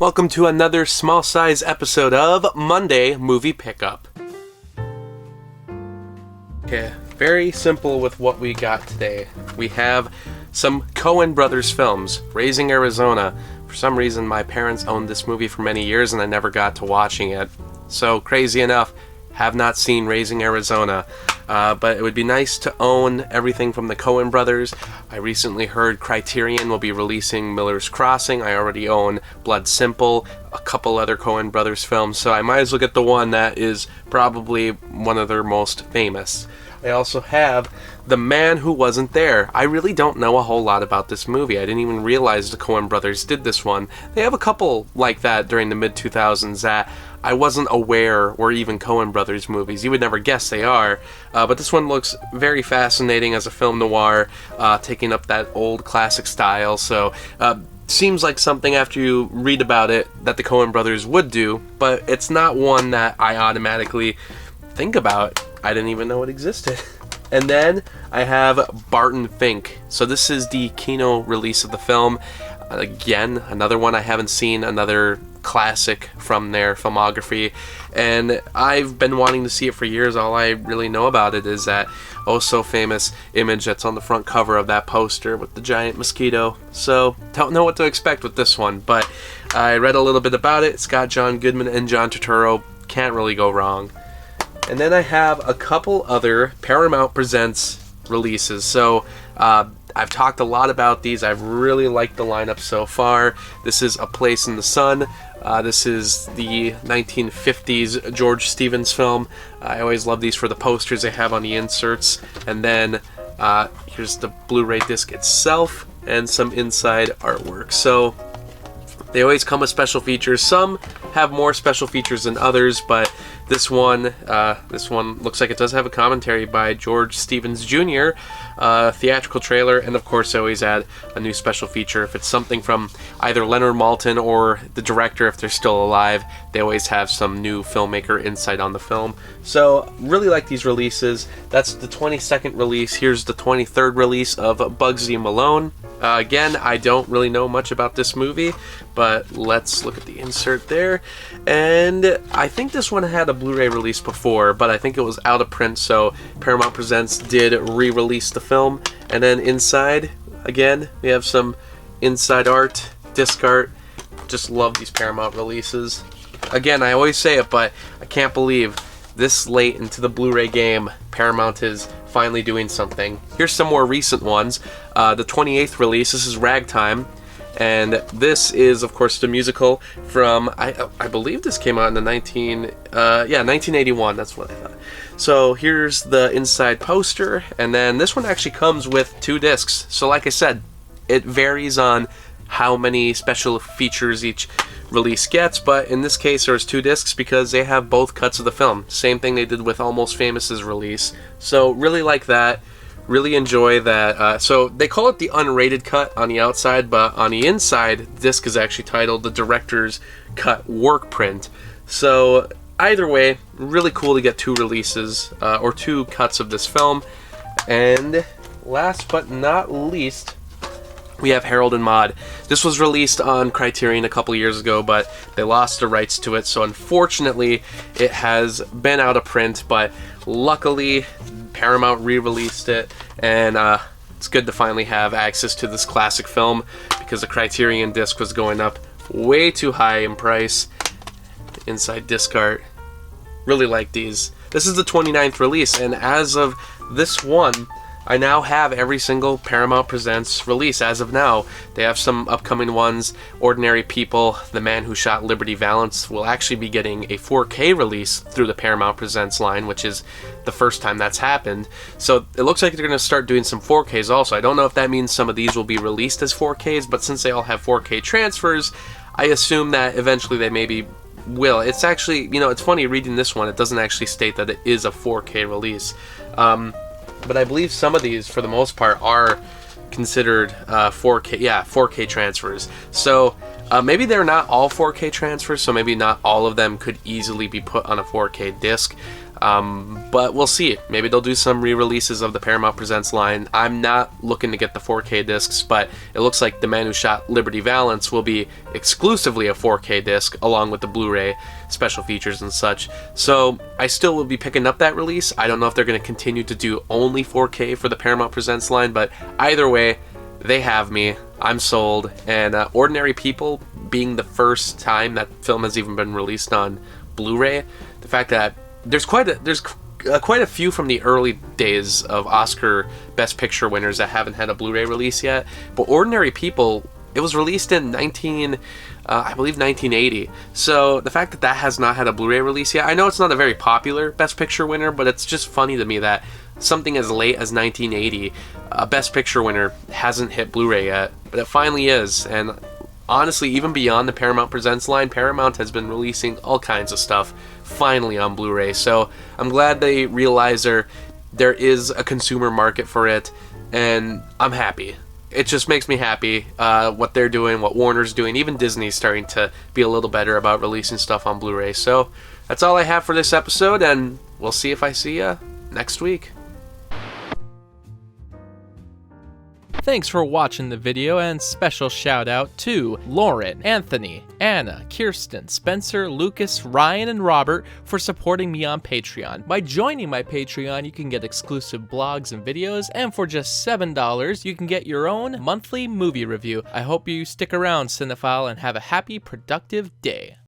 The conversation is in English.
Welcome to another small size episode of Monday Movie Pickup. Okay, very simple with what we got today. We have some Coen brothers films. Raising Arizona. For some reason my parents owned this movie for many years and I never got to watching it. So crazy enough, have not seen Raising Arizona. But it would be nice to own everything from the Coen brothers. I recently heard Criterion will be releasing Miller's Crossing. I already own Blood Simple, a couple other Coen brothers films, so I might as well get the one that is probably one of their most famous. I also have The Man Who Wasn't There. I really don't know a whole lot about this movie. I didn't even realize the Coen brothers did this one. They have a couple like that during the mid-2000s that I wasn't aware were even Coen brothers movies. You would never guess they are. But this one looks very fascinating as a film noir, taking up that old classic style. So seems like something after you read about it that the Coen brothers would do, but it's not one that I automatically think about. I didn't even know it existed. And then I have Barton Fink. So this is the Kino release of the film. Again, another one I haven't seen, another classic from their filmography, and I've been wanting to see it for years. All I really know about it is that oh so famous image that's on the front cover of that poster with the giant mosquito. So don't know what to expect with this one, but I read a little bit about it. It's got John Goodman and John Turturro. Can't really go wrong. And then I have a couple other Paramount Presents releases. So I've talked a lot about these. I've really liked the lineup so far. This is A Place in the Sun. This is the 1950s George Stevens film. I always love these for the posters they have on the inserts. And then here's the Blu-ray disc itself and some inside artwork. So they always come with special features. Some have more special features than others, but this one looks like it does have a commentary by George Stevens Jr., theatrical trailer, and of course they always add a new special feature. If it's something from either Leonard Maltin or the director, if they're still alive, they always have some new filmmaker insight on the film. So really like these releases. That's the 22nd release. Here's the 23rd release of Bugsy Malone. Again, I don't really know much about this movie, but let's look at the insert there. And I think this one had a Blu-ray release before, but I think it was out of print, so Paramount Presents did re-release the film. And then inside, again, we have some inside art, disc art. Just love these Paramount releases. Again, I always say it, but I can't believe this late into the Blu-ray game, Paramount is finally doing something. Here's some more recent ones. The 28th release, this is Ragtime, and this is, of course, the musical from, I believe this came out in the 1981, that's what I thought. So here's the inside poster, and then this one actually comes with 2 discs. So like I said, it varies on how many special features each release gets, but in this case there's 2 discs because they have both cuts of the film. Same thing they did with Almost Famous's release. So really like that, really enjoy that. So they call it the unrated cut on the outside, but on the inside the disc is actually titled the Director's Cut Work Print. So either way, really cool to get 2 releases or 2 cuts of this film. And last but not least, we have Herald and Mod. This was released on Criterion a couple years ago, but they lost the rights to it, so unfortunately it has been out of print, but luckily Paramount re-released it, and it's good to finally have access to this classic film because the Criterion disc was going up way too high in price. Inside disc art. Really like these. This is the 29th release, and as of this one, I now have every single Paramount Presents release as of now. They have some upcoming ones. Ordinary People, The Man Who Shot Liberty Valance will actually be getting a 4K release through the Paramount Presents line, which is the first time that's happened. So it looks like they're going to start doing some 4Ks also. I don't know if that means some of these will be released as 4Ks, but since they all have 4K transfers, I assume that eventually they maybe will. It's actually, it's funny reading this one, it doesn't actually state that it is a 4K release. But I believe some of these, for the most part, are considered 4K transfers. So maybe they're not all 4K transfers, so maybe not all of them could easily be put on a 4K disc. But we'll see. Maybe they'll do some re-releases of the Paramount Presents line. I'm not looking to get the 4K discs, but it looks like The Man Who Shot Liberty Valance will be exclusively a 4K disc, along with the Blu-ray special features and such. So I still will be picking up that release. I don't know if they're going to continue to do only 4K for the Paramount Presents line, but either way, they have me. I'm sold. And Ordinary People being the first time that film has even been released on Blu-ray, the fact that there's quite a few from the early days of Oscar Best Picture winners that haven't had a Blu-ray release yet. But Ordinary People, it was released in I believe 1980. So the fact that that has not had a Blu-ray release yet, I know it's not a very popular Best Picture winner, but it's just funny to me that something as late as 1980, a Best Picture winner hasn't hit Blu-ray yet, but it finally is. And honestly, even beyond the Paramount Presents line, Paramount has been releasing all kinds of stuff finally on Blu-ray. So I'm glad they realize there is a consumer market for it, and I'm happy. It just makes me happy what they're doing, what Warner's doing. Even Disney's starting to be a little better about releasing stuff on Blu-ray. So that's all I have for this episode, and we'll see if I see you next week. Thanks for watching the video, and special shout out to Lauren, Anthony, Anna, Kirsten, Spencer, Lucas, Ryan, and Robert for supporting me on Patreon. By joining my Patreon, you can get exclusive blogs and videos, and for just $7, you can get your own monthly movie review. I hope you stick around, Cinephile, and have a happy, productive day.